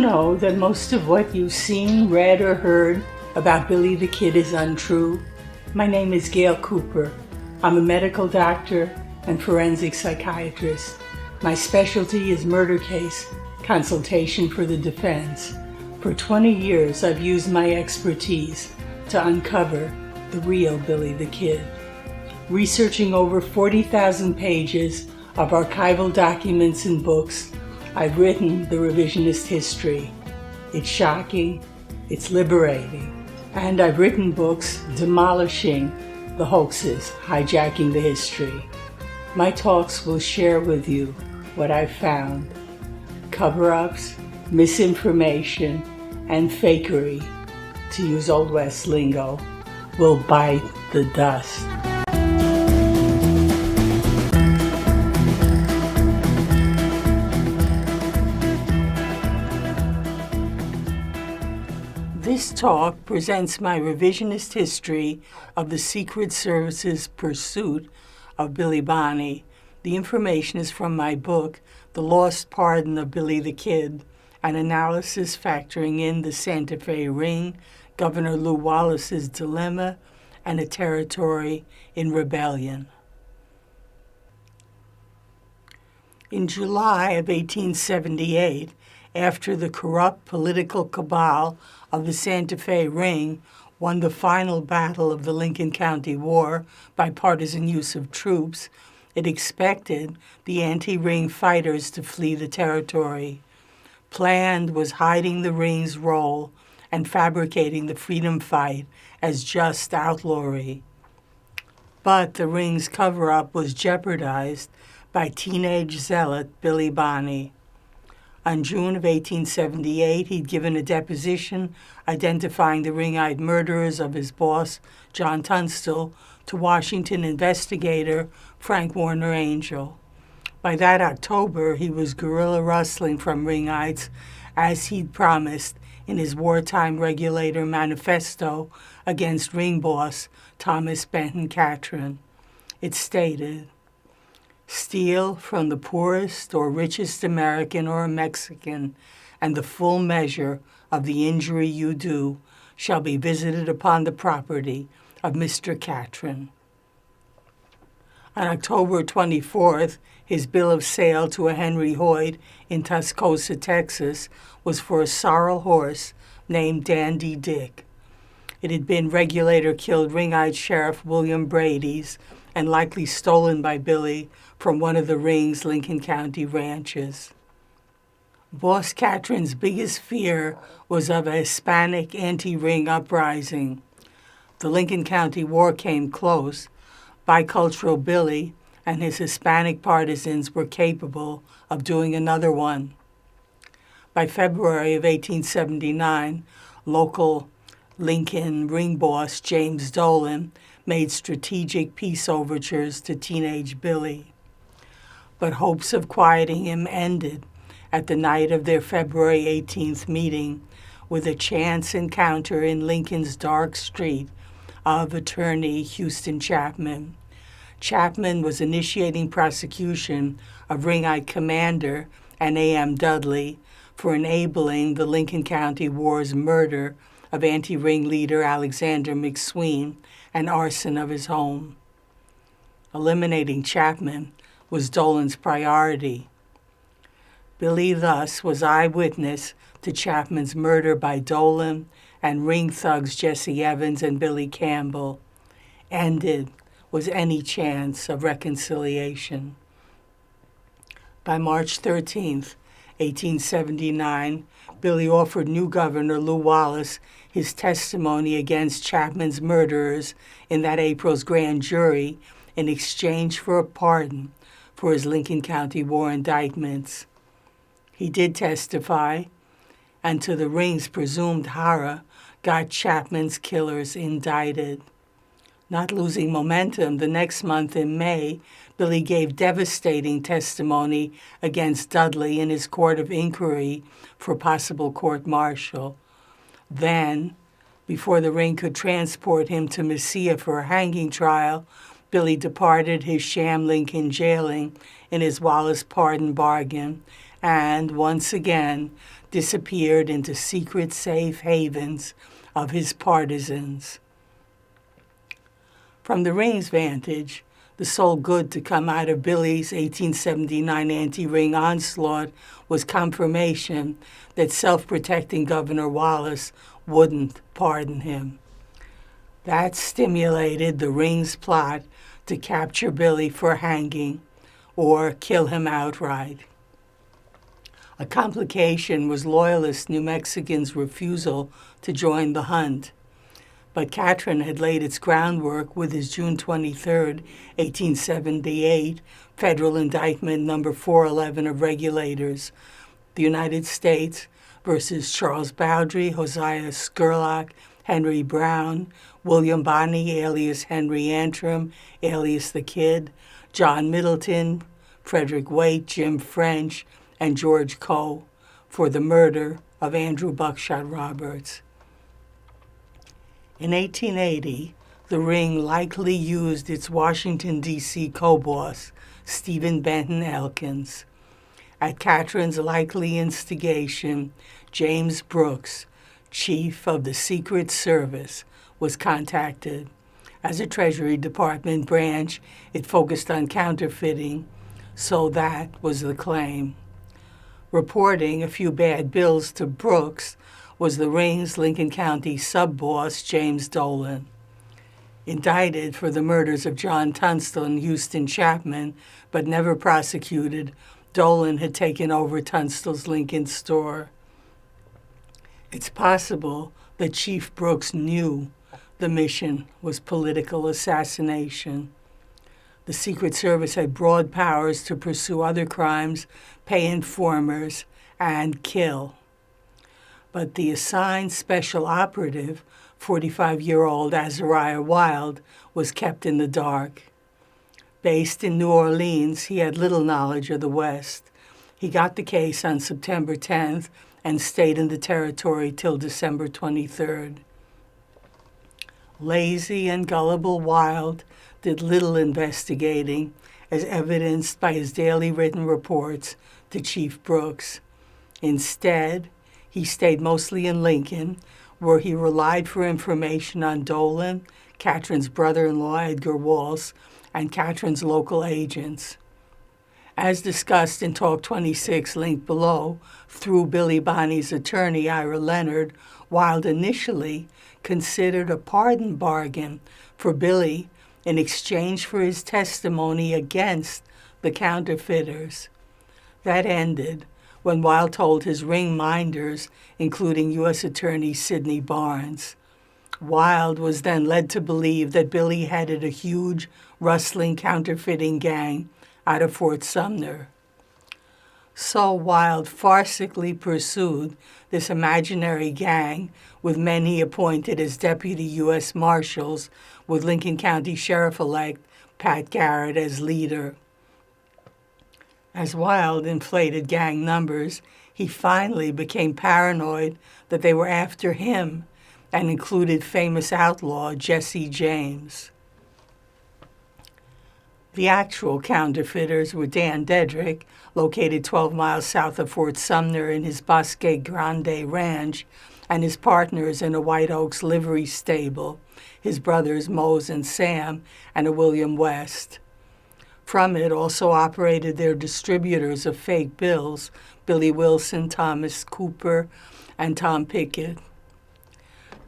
know that most of what you've seen, read, or heard about Billy the Kid is untrue? My name is Gail Cooper. I'm a medical doctor and forensic psychiatrist. My specialty is murder case consultation for the defense. For 20 years, I've used my expertise to uncover the real Billy the Kid. Researching over 40,000 pages of archival documents and books, I've written the revisionist history. It's shocking, it's liberating, and I've written books demolishing the hoaxes, hijacking the history. My talks will share with you what I've found. Cover-ups, misinformation, and fakery, to use Old West lingo, will bite the dust. This talk presents my revisionist history of the Secret Service's pursuit of Billy Bonney. The information is from my book, The Lost Pardon of Billy the Kid, an analysis factoring in the Santa Fe Ring, Governor Lew Wallace's dilemma, and a territory in rebellion. In July of 1878, after the corrupt political cabal of the Santa Fe Ring won the final battle of the Lincoln County War by partisan use of troops, it expected the anti-Ring fighters to flee the territory. Planned was hiding the Ring's role and fabricating the freedom fight as just outlawry. But the Ring's cover-up was jeopardized by teenage zealot Billy Bonney. On June of 1878, he'd given a deposition identifying the ringite murderers of his boss, John Tunstall, to Washington investigator Frank Warner Angel. By that October, he was guerrilla rustling from ringites, as he'd promised in his wartime regulator manifesto against ring boss Thomas Benton Catron. It stated, "Steal from the poorest or richest American or Mexican, and the full measure of the injury you do shall be visited upon the property of Mr. Catron." On October 24th, his bill of sale to a Henry Hoyt in Tascosa, Texas, was for a sorrel horse named Dandy Dick. It had been regulator-killed ringite Sheriff William Brady's and likely stolen by Billy from one of the Ring's Lincoln County ranches. Boss Catron's biggest fear was of a Hispanic anti-Ring uprising. The Lincoln County War came close. Bicultural Billy and his Hispanic partisans were capable of doing another one. By February of 1879, local Lincoln Ring boss James Dolan made strategic peace overtures to teenage Billy. But hopes of quieting him ended at the night of their February 18th meeting with a chance encounter in Lincoln's dark street of attorney Houston Chapman. Chapman was initiating prosecution of ringite commander and A.M. Dudley for enabling the Lincoln County War's murder of anti-Ring leader Alexander McSween and arson of his home. Eliminating Chapman was Dolan's priority. Billy thus was eyewitness to Chapman's murder by Dolan and Ring thugs Jesse Evans and Billy Campbell. Ended was any chance of reconciliation. By March 13th, 1879, Billy offered new Governor Lew Wallace his testimony against Chapman's murderers in that April's grand jury in exchange for a pardon for his Lincoln County War indictments. He did testify, and to the Ring's presumed horror, got Chapman's killers indicted. Not losing momentum, the next month in May, Billy gave devastating testimony against Dudley in his court of inquiry for possible court-martial. Then, before the Ring could transport him to Mesilla for a hanging trial, Billy departed his sham Lincoln jailing in his Wallace pardon bargain and once again disappeared into secret safe havens of his partisans. From the Ring's vantage, the sole good to come out of Billy's 1879 anti-Ring onslaught was confirmation that self-protecting Governor Wallace wouldn't pardon him. That stimulated the Ring's plot to capture Billy for hanging or kill him outright. A complication was Loyalist New Mexicans' refusal to join the hunt, but Catron had laid its groundwork with his June 23, 1878, federal indictment number 411 of Regulators, the United States versus Charles Bowdry, Hosea Scurlock, Henry Brown, William Bonney, alias Henry Antrim, alias the Kid, John Middleton, Frederick Waite, Jim French, and George Coe for the murder of Andrew Buckshot Roberts. In 1880, the Ring likely used its Washington, D.C. co-boss, Stephen Benton Elkins. At Catron's likely instigation, James Brooks, chief of the Secret Service, was contacted. As a Treasury Department branch, it focused on counterfeiting, so that was the claim. Reporting a few bad bills to Brooks was the Ring's Lincoln County sub-boss, James Dolan. Indicted for the murders of John Tunstall and Houston Chapman, but never prosecuted, Dolan had taken over Tunstall's Lincoln store. It's possible that Chief Brooks knew the mission was political assassination. The Secret Service had broad powers to pursue other crimes, pay informers, and kill. But the assigned special operative, 45-year-old Azariah Wild, was kept in the dark. Based in New Orleans, he had little knowledge of the West. He got the case on September 10th and stayed in the territory till December 23rd. Lazy and gullible Wild did little investigating, as evidenced by his daily written reports to Chief Brooks. Instead, he stayed mostly in Lincoln, where he relied for information on Dolan, Catron's brother-in-law Edgar Walsh, and Catron's local agents. As discussed in Talk 26, linked below, through Billy Bonney's attorney, Ira Leonard, Wild initially considered a pardon bargain for Billy in exchange for his testimony against the counterfeiters. That ended when Wild told his Ring minders, including U.S. Attorney Sidney Barnes. Wild was then led to believe that Billy headed a huge, rustling counterfeiting gang out of Fort Sumner. So Wild farcically pursued this imaginary gang, with men he appointed as deputy U.S. Marshals, with Lincoln County Sheriff-elect Pat Garrett as leader. As Wild inflated gang numbers, he finally became paranoid that they were after him and included famous outlaw Jesse James. The actual counterfeiters were Dan Dedrick, located 12 miles south of Fort Sumner in his Bosque Grande ranch, and his partners in a White Oaks livery stable, his brothers Mose and Sam, and a William West. From it also operated their distributors of fake bills, Billy Wilson, Thomas Cooper, and Tom Pickett.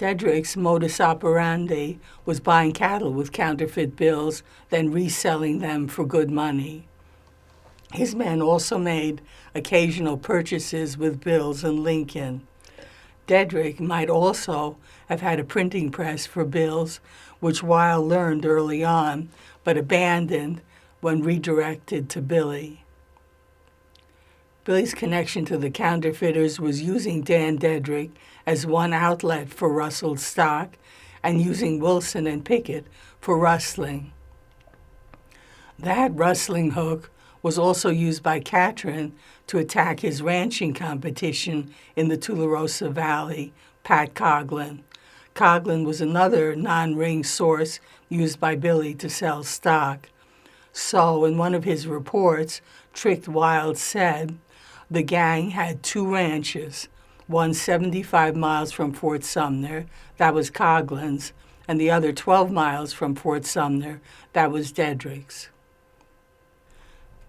Dedrick's modus operandi was buying cattle with counterfeit bills, then reselling them for good money. His men also made occasional purchases with bills in Lincoln. Dedrick might also have had a printing press for bills, which Wild learned early on, but abandoned when redirected to Billy. Billy's connection to the counterfeiters was using Dan Dedrick as one outlet for rustled stock and using Wilson and Pickett for rustling. That rustling hook was also used by Catron to attack his ranching competition in the Tularosa Valley, Pat Coughlin. Coughlin was another non-ring source used by Billy to sell stock. So, in one of his reports, Tricked Wild said, The gang had two ranches, one 75 miles from Fort Sumner, that was Coughlin's, and the other 12 miles from Fort Sumner, that was Dedrick's.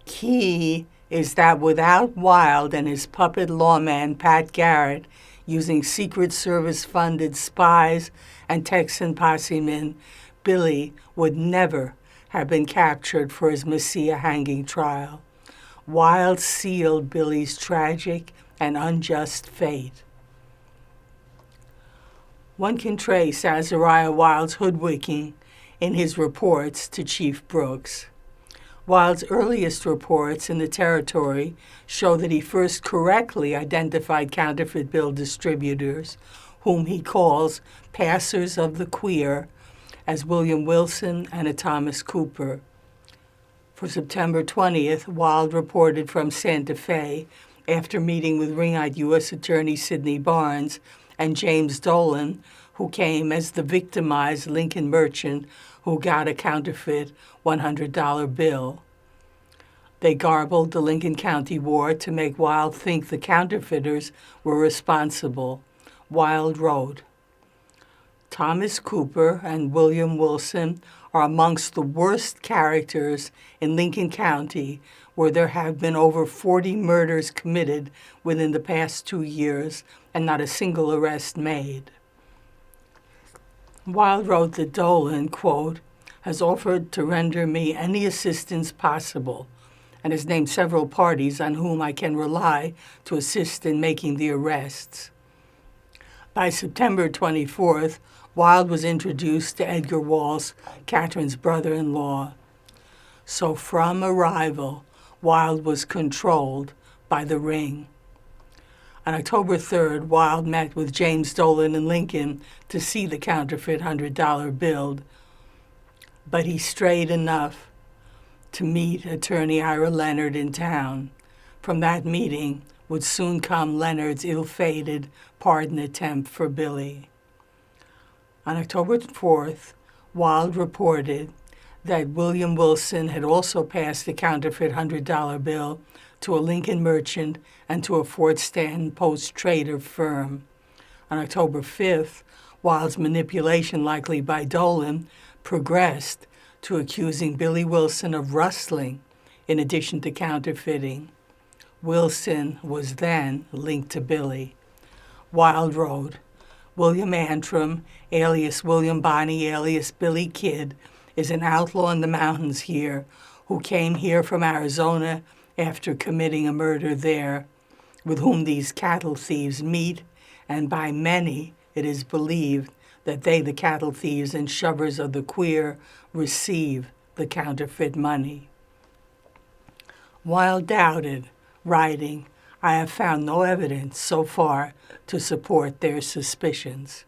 Key is that without Wild and his puppet lawman Pat Garrett using Secret Service-funded spies and Texan possemen, Billy would never have been captured for his Messiah hanging trial. Wild sealed Billy's tragic and unjust fate. One can trace Azariah Wild's hoodwinking in his reports to Chief Brooks. Wild's earliest reports in the territory show that he first correctly identified counterfeit bill distributors, whom he calls passers of the queer, as William Wilson and a Thomas Cooper. For September 20th, Wild reported from Santa Fe, after meeting with ring-eyed U.S. Attorney Sidney Barnes and James Dolan, who came as the victimized Lincoln merchant who got a counterfeit $100 bill. They garbled the Lincoln County War to make Wild think the counterfeiters were responsible. Wild wrote, Thomas Cooper and William Wilson are amongst the worst characters in Lincoln County, where there have been over 40 murders committed within the past 2 years and not a single arrest made. Wild wrote that Dolan, quote, has offered to render me any assistance possible and has named several parties on whom I can rely to assist in making the arrests. By September 24th, Wild was introduced to Edgar Walls, Catherine's brother-in-law. So from arrival, Wild was controlled by the ring. On October 3rd, Wild met with James Dolan in Lincoln to see the counterfeit $100 bill, but he strayed enough to meet attorney Ira Leonard in town. From that meeting would soon come Leonard's ill-fated pardon attempt for Billy. On October 4th, Wild reported that William Wilson had also passed a counterfeit $100 bill to a Lincoln merchant and to a Fort Stanton Post trader firm. On October 5th, Wild's manipulation, likely by Dolan, progressed to accusing Billy Wilson of rustling in addition to counterfeiting. Wilson was then linked to Billy. Wild wrote, William Antrim, alias William Bonney, alias Billy Kid, is an outlaw in the mountains here who came here from Arizona after committing a murder there, with whom these cattle thieves meet, and by many it is believed that they, the cattle thieves and shovers of the queer, receive the counterfeit money. Wild doubted, writing, I have found no evidence so far to support their suspicions.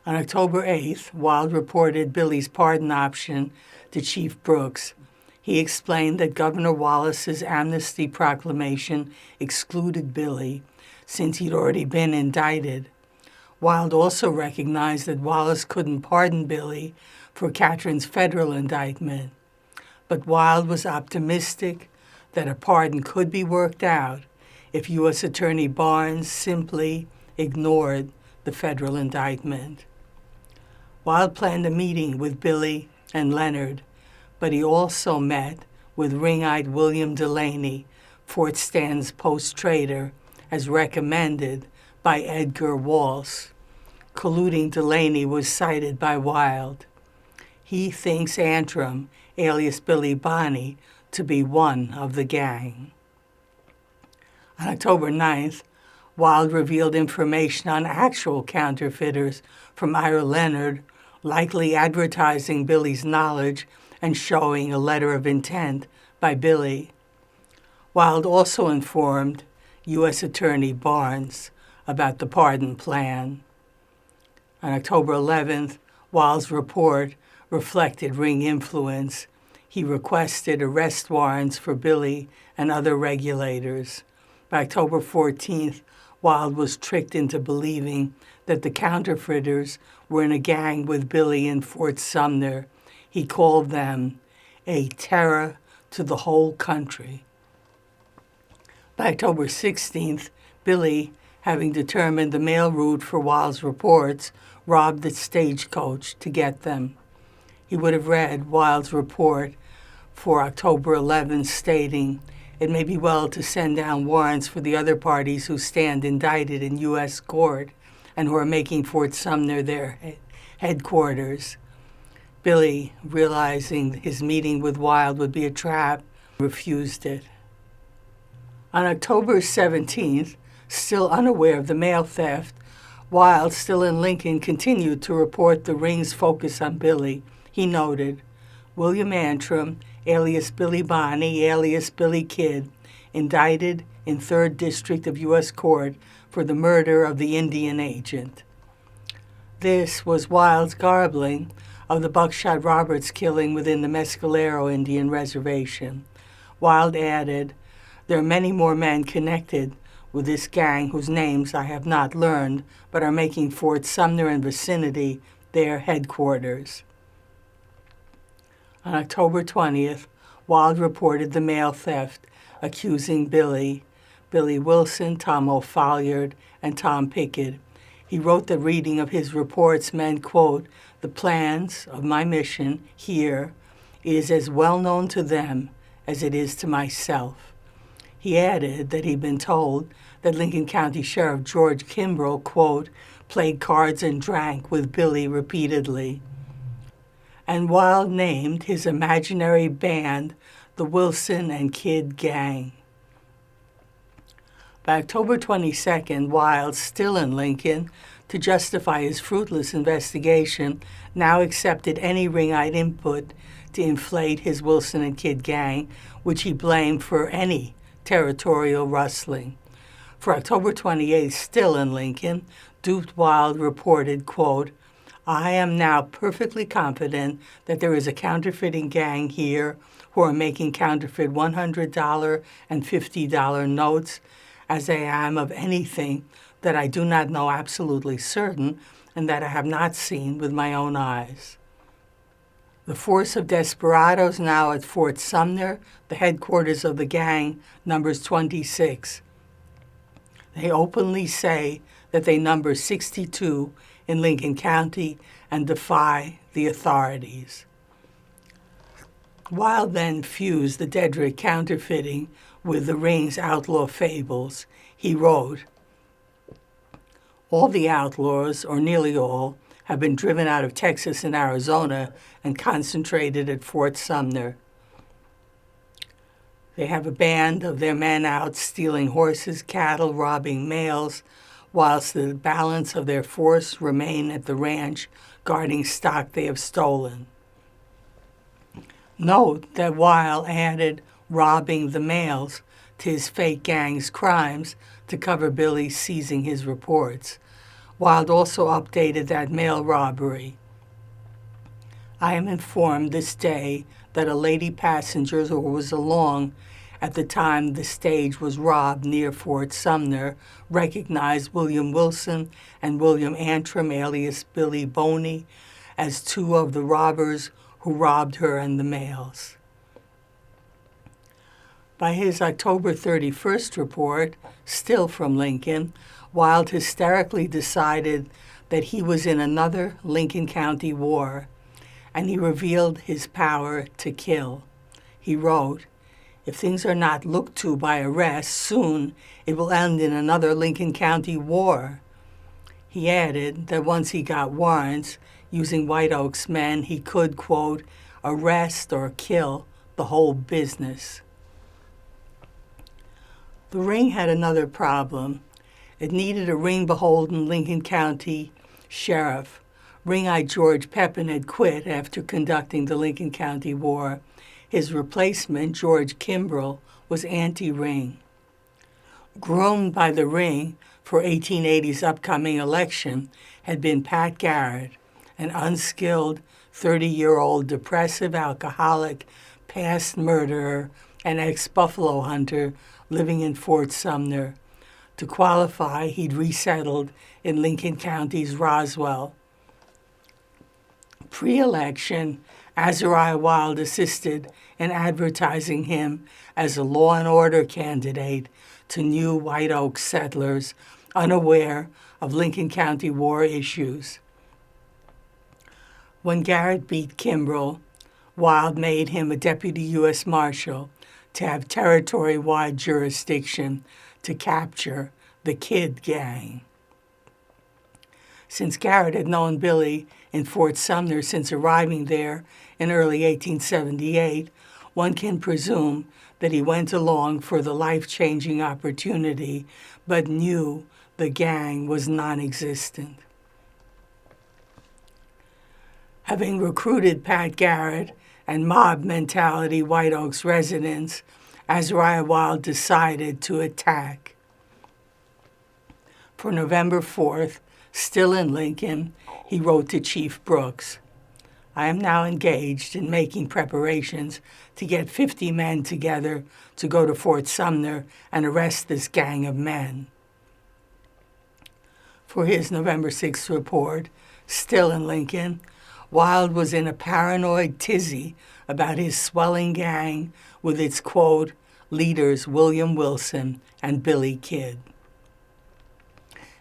On October 8th, Wild reported Billy's pardon option to Chief Brooks. He explained that Governor Wallace's amnesty proclamation excluded Billy since he'd already been indicted. Wild also recognized that Wallace couldn't pardon Billy for Catherine's federal indictment, but Wild was optimistic that a pardon could be worked out if U.S. Attorney Barnes simply ignored the federal indictment. Wild planned a meeting with Billy and Leonard, but he also met with ring-eyed William Delaney, Fort Stanton's post-trader, as recommended by Edgar Walls. Colluding Delaney was cited by Wild. He thinks Antrim, alias Billy Bonney, to be one of the gang. On October 9th, Wild revealed information on actual counterfeiters from Ira Leonard, likely advertising Billy's knowledge and showing a letter of intent by Billy. Wild also informed U.S. Attorney Barnes about the pardon plan. On October 11th, Wild's report reflected ring influence. He requested arrest warrants for Billy and other regulators. By October 14th, Wild was tricked into believing that the counterfeiters were in a gang with Billy in Fort Sumner. He called them a terror to the whole country. By October 16th, Billy, having determined the mail route for Wild's reports, robbed the stagecoach to get them. He would have read Wild's report for October 11th stating, "It may be well to send down warrants for the other parties who stand indicted in U.S. court and who are making Fort Sumner their headquarters." Billy, realizing his meeting with Wild would be a trap, refused it. On October 17th, still unaware of the mail theft, Wild, still in Lincoln, continued to report the ring's focus on Billy. He noted, "William Antrim, alias Billy Bonney, alias Billy Kid, indicted in 3rd District of U.S. Court for the murder of the Indian agent." This was Wild's garbling of the Buckshot Roberts killing within the Mescalero Indian Reservation. Wild added, "There are many more men connected with this gang whose names I have not learned, but are making Fort Sumner and vicinity their headquarters." On October 20th, Wild reported the mail theft, accusing Billy Wilson, Tom O'Folliard, and Tom Pickett. He wrote that reading of his reports meant, quote, "The plans of my mission here is as well known to them as it is to myself." He added that he'd been told that Lincoln County Sheriff George Kimbrough, quote, "played cards and drank with Billy repeatedly." And Wild named his imaginary band the Wilson and Kid Gang. By October 22nd, Wild, still in Lincoln, to justify his fruitless investigation, now accepted any ring-eyed input to inflate his Wilson and Kid Gang, which he blamed for any territorial rustling. For October 28th, still in Lincoln, duped Wild reported, quote, "I am now perfectly confident that there is a counterfeiting gang here who are making counterfeit $100 and $50 notes, as I am of anything that I do not know absolutely certain and that I have not seen with my own eyes." The force of desperados now at Fort Sumner, the headquarters of the gang, numbers 26. They openly say that they number 62 in Lincoln County and defy the authorities. Wild then fused the Dedrick counterfeiting with the ring's outlaw fables. He wrote, "All the outlaws, or nearly all, have been driven out of Texas and Arizona and concentrated at Fort Sumner. They have a band of their men out stealing horses, cattle, robbing mails, whilst the balance of their force remain at the ranch guarding stock they have stolen." Note that Wild added robbing the mails to his fake gang's crimes to cover Billy seizing his reports. Wild also updated that mail robbery. "I am informed this day that a lady passenger who was along at the time the stage was robbed near Fort Sumner recognized William Wilson and William Antrim, alias Billy Boney, as two of the robbers who robbed her and the mails." By his October 31st report, still from Lincoln, Wild hysterically decided that he was in another Lincoln County war, and he revealed his power to kill. He wrote, "If things are not looked to by arrest, soon it will end in another Lincoln County war." He added that once he got warrants, using White Oak's men, he could, quote, "arrest or kill the whole business." The ring had another problem. It needed a ring-beholden Lincoln County sheriff. Ring-eyed George Pepin had quit after conducting the Lincoln County War. His replacement, George Kimbrough, was anti-ring. Groomed by the ring for 1880's upcoming election had been Pat Garrett, an unskilled 30-year-old depressive alcoholic, past murderer, and ex-buffalo hunter living in Fort Sumner. To qualify, he'd resettled in Lincoln County's Roswell. Pre-election, Azariah Wild assisted in advertising him as a law and order candidate to new White Oak settlers unaware of Lincoln County war issues. When Garrett beat Kimbrell, Wild made him a deputy U.S. Marshal to have territory-wide jurisdiction to capture the Kid Gang. Since Garrett had known Billy in Fort Sumner since arriving there in early 1878, one can presume that he went along for the life-changing opportunity, but knew the gang was non-existent. Having recruited Pat Garrett and mob mentality White Oaks residents, Azariah Wild decided to attack. For November 4th, still in Lincoln, he wrote to Chief Brooks, "I am now engaged in making preparations to get 50 men together to go to Fort Sumner and arrest this gang of men." For his November 6th report, still in Lincoln, Wild was in a paranoid tizzy about his swelling gang with its, quote, leaders William Wilson and Billy Kidd.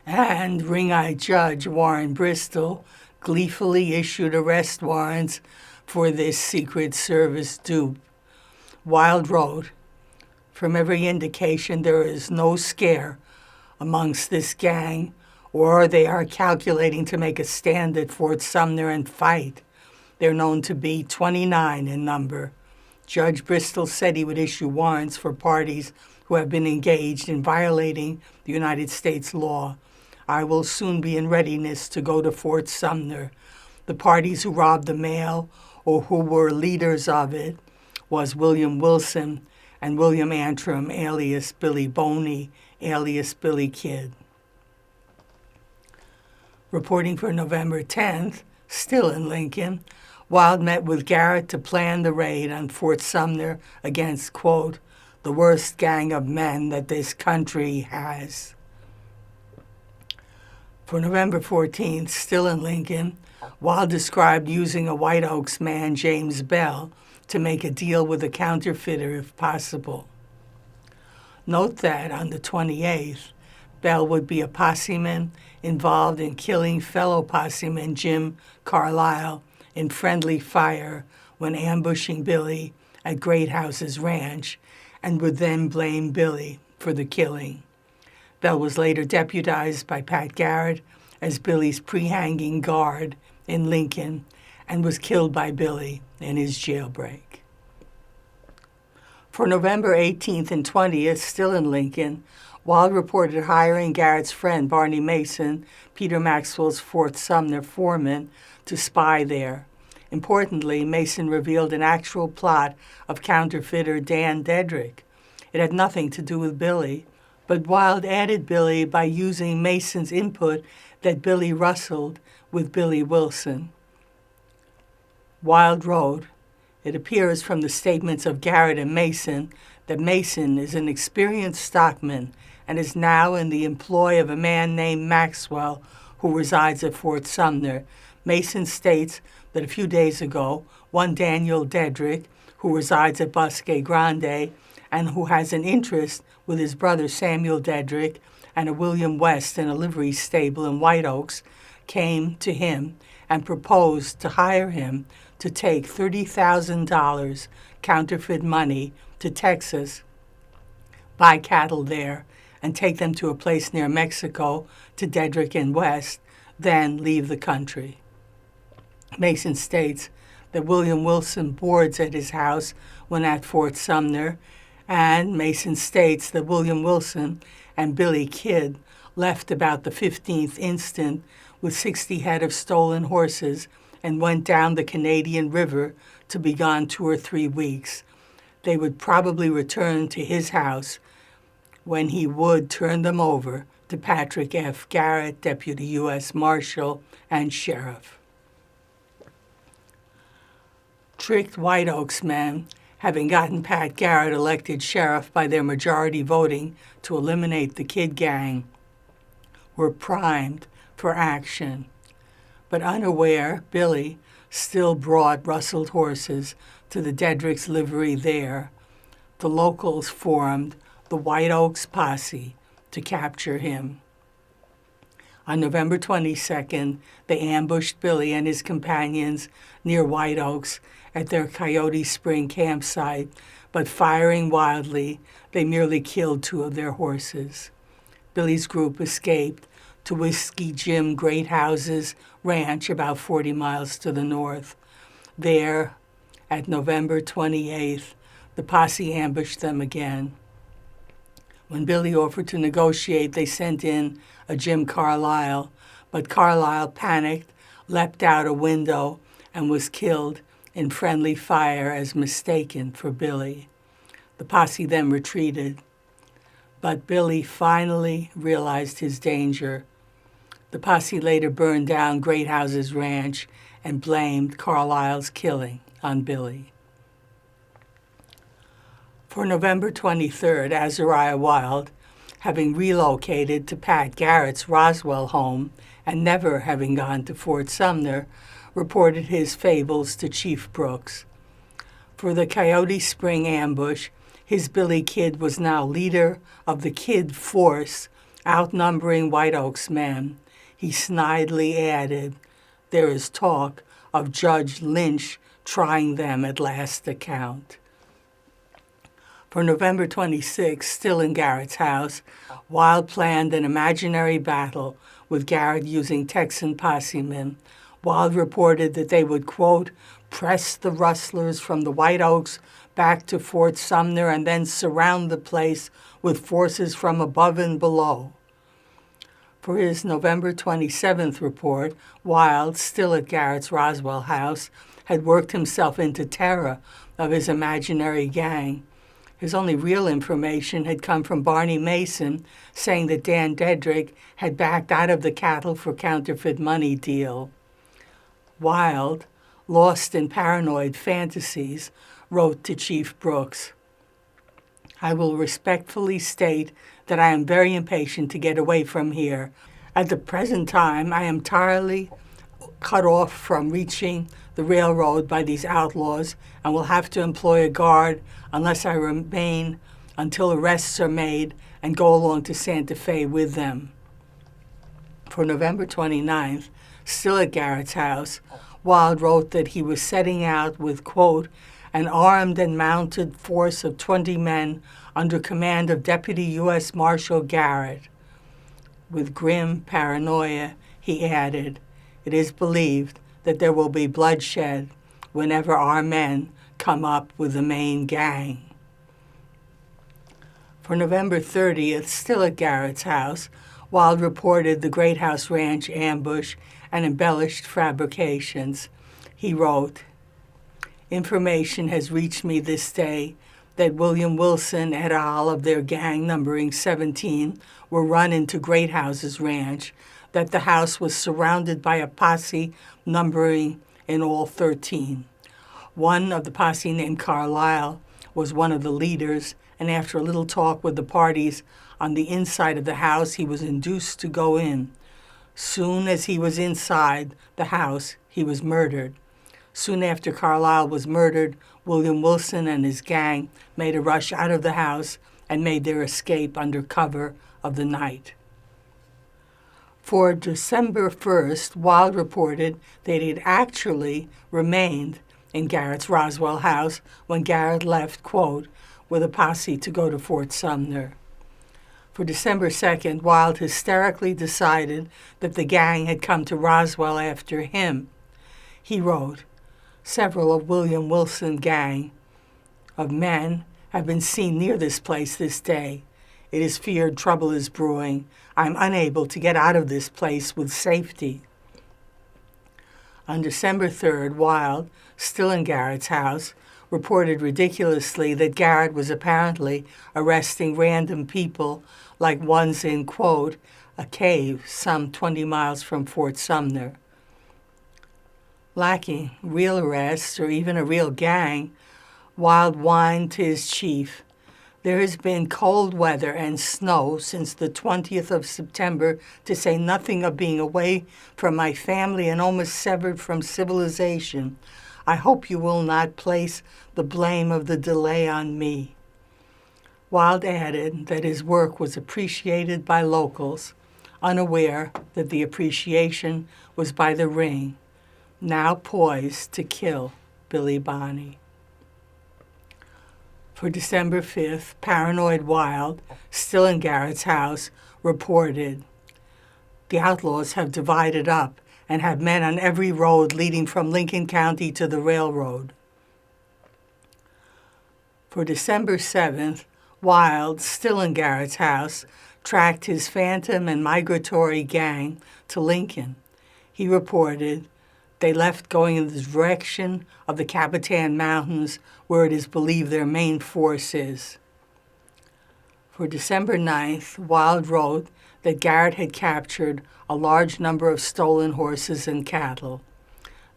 And ring-eyed Judge Warren Bristol gleefully issued arrest warrants for this Secret Service dupe. Wild wrote, "From every indication there is no scare amongst this gang, or they are calculating to make a stand at Fort Sumner and fight. They're known to be 29 in number." Judge Bristol said he would issue warrants for parties who have been engaged in violating the United States law. "I will soon be in readiness to go to Fort Sumner. The parties who robbed the mail or who were leaders of it was William Wilson and William Antrim, alias Billy Boney, alias Billy Kidd." Reporting for November 10th, still in Lincoln, Wild met with Garrett to plan the raid on Fort Sumner against, quote, the worst gang of men that this country has. For November 14th, still in Lincoln, Wild described using a White Oaks man, James Bell, to make a deal with a counterfeiter if possible. Note that on the 28th, Bell would be a posseman involved in killing fellow posseman Jim Carlisle in friendly fire when ambushing Billy at Great House's ranch, and would then blame Billy for the killing. Bell was later deputized by Pat Garrett as Billy's pre-hanging guard in Lincoln and was killed by Billy in his jailbreak. For November 18th and 20th, still in Lincoln, Wild reported hiring Garrett's friend Barney Mason, Peter Maxwell's Fort Sumner foreman, to spy there. Importantly, Mason revealed an actual plot of counterfeiter Dan Dedrick. It had nothing to do with Billy, but Wild added Billy by using Mason's input that Billy rustled with Billy Wilson. Wild wrote, "It appears from the statements of Garrett and Mason that Mason is an experienced stockman and is now in the employ of a man named Maxwell who resides at Fort Sumner. Mason states that a few days ago, one Daniel Dedrick, who resides at Bosque Grande and who has an interest with his brother Samuel Dedrick and a William West in a livery stable in White Oaks, came to him and proposed to hire him to take $30,000 counterfeit money to Texas, buy cattle there, and take them to a place near Mexico to Dedrick and West, then leave the country." Mason states that William Wilson boards at his house when at Fort Sumner, and Mason states that William Wilson and Billy Kidd left about the 15th instant with 60 head of stolen horses and went down the Canadian River to be gone 2 or 3 weeks. They would probably return to his house when he would turn them over to Patrick F. Garrett, Deputy U.S. Marshal and Sheriff. Tricked White Oaks men, having gotten Pat Garrett elected sheriff by their majority voting to eliminate the Kid Gang, were primed for action. But unaware, Billy, still brought rustled horses to the Dedricks' livery there. The locals formed the White Oaks Posse to capture him. On November 22nd, they ambushed Billy and his companions near White Oaks at their Coyote Spring campsite, but firing wildly, they merely killed 2 of their horses. Billy's group escaped to Whiskey Jim Greathouse's ranch about 40 miles to the north. There, at November 28th, the posse ambushed them again. When Billy offered to negotiate, they sent in a Jim Carlisle, but Carlisle panicked, leapt out a window, and was killed in friendly fire as mistaken for Billy. The posse then retreated, but Billy finally realized his danger. The posse later burned down Greathouse's ranch and blamed Carlisle's killing on Billy. For November 23rd, Azariah Wild, having relocated to Pat Garrett's Roswell home and never having gone to Fort Sumner, reported his fables to Chief Brooks. For the Coyote Spring ambush, his Billy Kid was now leader of the Kid Force, outnumbering White Oaks men. He snidely added, "There is talk of Judge Lynch trying them at last account." For November 26, still in Garrett's house, Wild planned an imaginary battle with Garrett using Texan possemen. Wild reported that they would, quote, press the rustlers from the White Oaks back to Fort Sumner and then surround the place with forces from above and below. For his November 27th report, Wild, still at Garrett's Roswell house, had worked himself into terror of his imaginary gang. His only real information had come from Barney Mason, saying that Dan Dedrick had backed out of the cattle for counterfeit money deal. Wild, lost in paranoid fantasies, wrote to Chief Brooks, "I will respectfully state that I am very impatient to get away from here. At the present time, I am entirely cut off from reaching the railroad by these outlaws and will have to employ a guard unless I remain until arrests are made and go along to Santa Fe with them." For November 29th, still at Garrett's house, Wild wrote that he was setting out with, quote, an armed and mounted force of 20 men under command of Deputy U.S. Marshal Garrett. With grim paranoia, he added, "It is believed that there will be bloodshed whenever our men come up with the main gang." For November 30th, still at Garrett's house, Wild reported the Greathouse Ranch ambush and embellished fabrications. He wrote, "Information has reached me this day that William Wilson et al. Of their gang numbering 17 were run into Greathouse's ranch, that the house was surrounded by a posse numbering in all 13. One of the posse named Carlisle was one of the leaders, and after a little talk with the parties on the inside of the house, he was induced to go in. Soon as he was inside the house, he was murdered. Soon after Carlisle was murdered, William Wilson and his gang made a rush out of the house and made their escape under cover of the night." For December 1st, Wild reported that he had actually remained in Garrett's Roswell house when Garrett left, quote, with a posse to go to Fort Sumner. For December 2nd, Wild hysterically decided that the gang had come to Roswell after him. He wrote, "Several of William Wilson's gang of men have been seen near this place this day. It is feared trouble is brewing. I am unable to get out of this place with safety." On December 3rd, Wild, still in Garrett's house, reported ridiculously that Garrett was apparently arresting random people like ones in, quote, a cave some 20 miles from Fort Sumner. Lacking real arrests or even a real gang, Wild whined to his chief There has been cold weather and snow since the 20th of September, to say nothing of being away from my family and almost severed from civilization. I hope you will not place the blame of the delay on me." Wilde added that his work was appreciated by locals, unaware that the appreciation was by the Ring, now poised to kill Billy Bonney. For December 5th, paranoid Wilde, still in Garrett's house, reported, "The outlaws have divided up and have men on every road leading from Lincoln County to the railroad." For December 7th, Wilde, still in Garrett's house, tracked his phantom and migratory gang to Lincoln. He reported, "They left going in the direction of the Capitan Mountains, where it is believed their main force is." For December 9th, Wilde wrote that Garrett had captured a large number of stolen horses and cattle.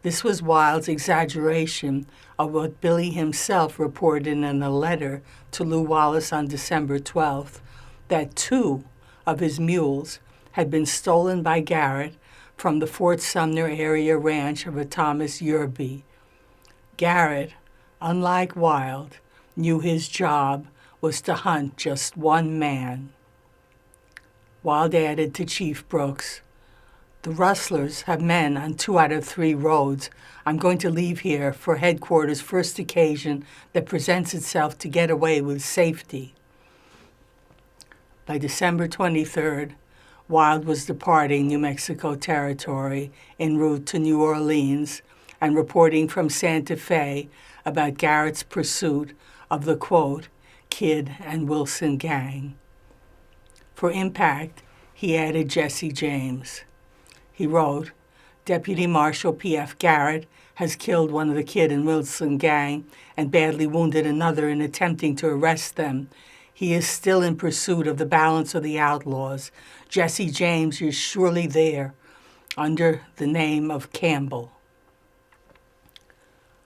This was Wilde's exaggeration of what Billy himself reported in a letter to Lew Wallace on December 12th, that 2 of his mules had been stolen by Garrett from the Fort Sumner area ranch of a Thomas Yerby. Garrett, unlike Wilde, knew his job was to hunt just one man. Wilde added to Chief Brooks, "The rustlers have men on 2 out of 3 roads. I'm going to leave here for headquarters first occasion that presents itself to get away with safety." By December 23rd, Wilde was departing New Mexico Territory en route to New Orleans and reporting from Santa Fe about Garrett's pursuit of the, quote, "Kid and Wilson gang." For Impact, he added Jesse James. He wrote, "Deputy Marshal P.F. Garrett has killed one of the Kid and Wilson gang and badly wounded another in attempting to arrest them. He is still in pursuit of the balance of the outlaws. Jesse James is surely there, under the name of Campbell."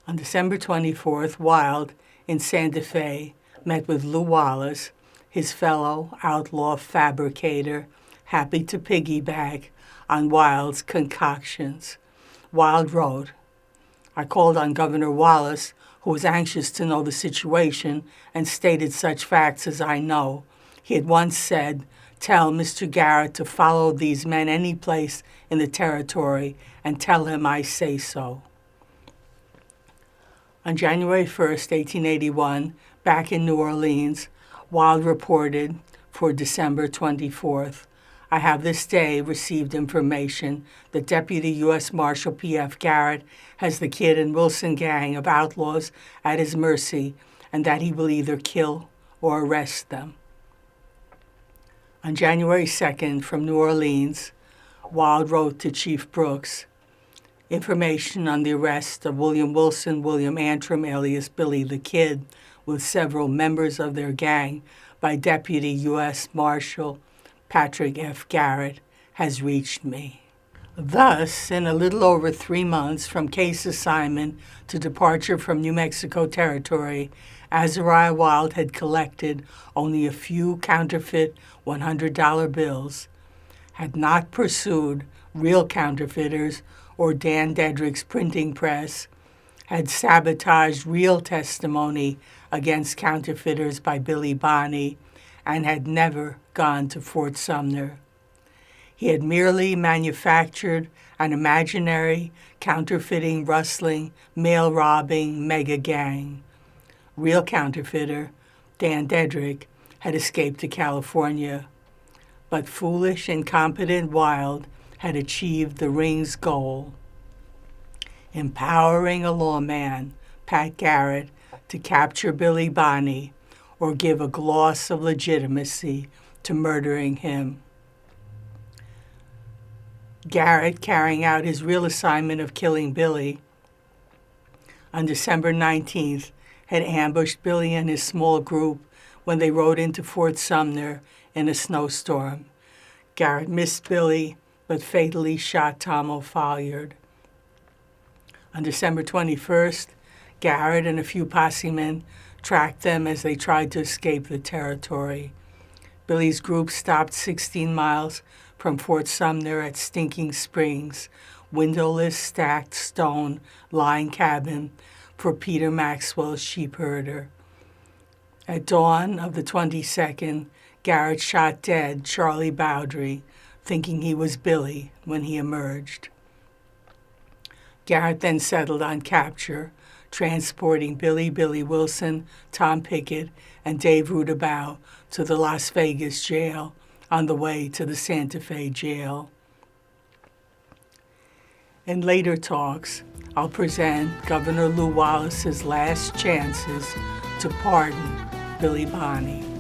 On December 24th, Wilde, in Santa Fe, met with Lew Wallace, his fellow outlaw fabricator, happy to piggyback on Wilde's concoctions. Wilde wrote, "I called on Governor Wallace, who was anxious to know the situation, and stated such facts as I know. He had once said, 'Tell Mr. Garrett to follow these men any place in the territory, and tell him I say so.'" On January 1st, 1881, back in New Orleans, Wilde reported for December 24th, "I have this day received information that Deputy U.S. Marshal P.F. Garrett has the Kid and Wilson gang of outlaws at his mercy, and that he will either kill or arrest them." On January 2nd, from New Orleans, Wilde wrote to Chief Brooks, "Information on the arrest of William Wilson, William Antrim, alias Billy the Kid, with several members of their gang by Deputy U.S. Marshal Patrick F. Garrett has reached me." Thus, in a little over 3 months from case assignment to departure from New Mexico Territory, Azariah Wilde had collected only a few counterfeit $100 bills, had not pursued real counterfeiters or Dan Dedrick's printing press, had sabotaged real testimony against counterfeiters by Billy Bonney, and had never gone to Fort Sumner. He had merely manufactured an imaginary, counterfeiting, rustling, mail-robbing mega gang. Real counterfeiter, Dan Dedrick, had escaped to California, but foolish, incompetent Wilde had achieved the Ring's goal, empowering a lawman, Pat Garrett, to capture Billy Bonney or give a gloss of legitimacy to murdering him. Garrett, carrying out his real assignment of killing Billy, on December 19th, had ambushed Billy and his small group when they rode into Fort Sumner in a snowstorm. Garrett missed Billy, but fatally shot Tom O'Folliard. On December 21st, Garrett and a few possemen tracked them as they tried to escape the territory. Billy's group stopped 16 miles from Fort Sumner at Stinking Springs, windowless, stacked stone line cabin for Peter Maxwell's sheep herder. At dawn of the 22nd, Garrett shot dead Charlie Bowdry, thinking he was Billy when he emerged. Garrett then settled on capture, transporting Billy Wilson, Tom Pickett, and Dave Rudabaugh to the Las Vegas jail on the way to the Santa Fe jail. In later talks, I'll present Governor Lew Wallace's last chances to pardon Billy Bonney.